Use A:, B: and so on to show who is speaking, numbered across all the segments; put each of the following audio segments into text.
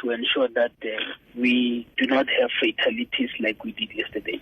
A: to ensure that we do not have fatalities like we did yesterday.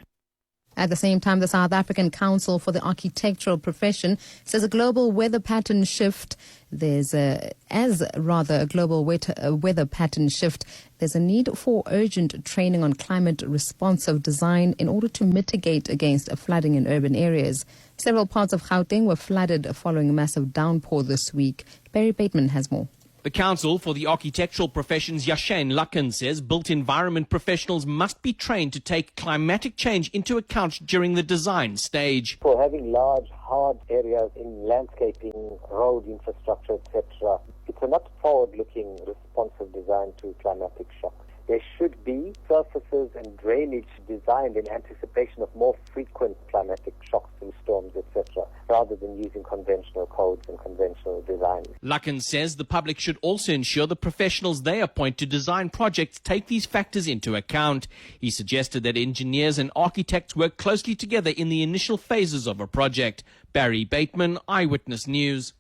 B: At the same time, the South African Council for the Architectural Profession says a global weather pattern shift. There's a weather pattern shift. There's a need for urgent training on climate responsive design in order to mitigate against flooding in urban areas. Several parts of Gauteng were flooded following a massive downpour this week. Barry Bateman has more.
C: The Council for the Architectural Professions Yashaen Luckan says built environment professionals must be trained to take climatic change into account during the design stage.
D: For having large, hard areas in landscaping, road infrastructure, etc., it's a not forward-looking, responsive design to climatic shock. There should be surfaces and drainage designed in anticipation of more frequent climatic shocks and storms, etc., rather than using conventional codes and conventional designs.
C: Luckan says the public should also ensure the professionals they appoint to design projects take these factors into account. He suggested that engineers and architects work closely together in the initial phases of a project. Barry Bateman, Eyewitness News.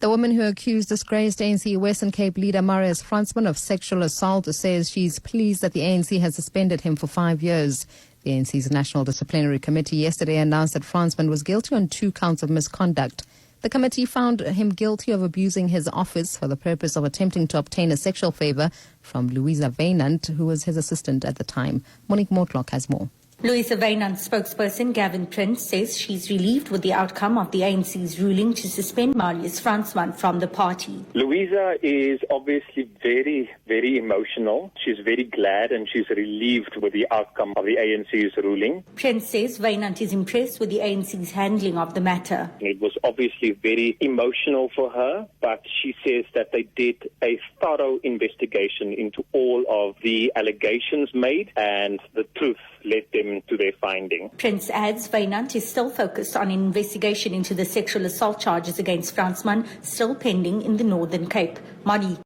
B: The woman who accused disgraced ANC Western Cape leader Marius Fransman of sexual assault says she's pleased that the ANC has suspended him for 5 years. The ANC's National Disciplinary Committee yesterday announced that Fransman was guilty on 2 counts of misconduct. The committee found him guilty of abusing his office for the purpose of attempting to obtain a sexual favor from Louisa Wynand, who was his assistant at the time. Monique Mortlock has more.
E: Louisa Wynand's spokesperson Gavin Prince says she's relieved with the outcome of the ANC's ruling to suspend Marius Fransman from the party.
F: Louisa is obviously very, very emotional. She's very glad and she's relieved with the outcome of the ANC's ruling.
E: Prince says Wynand is impressed with the ANC's handling of the matter.
F: It was obviously very emotional for her, but she says that they did a thorough investigation into all of the allegations made and the truth led them to their finding.
E: Prince adds Wynand is still focused on an investigation into the sexual assault charges against Fransman, still pending in the Northern Cape. Madi.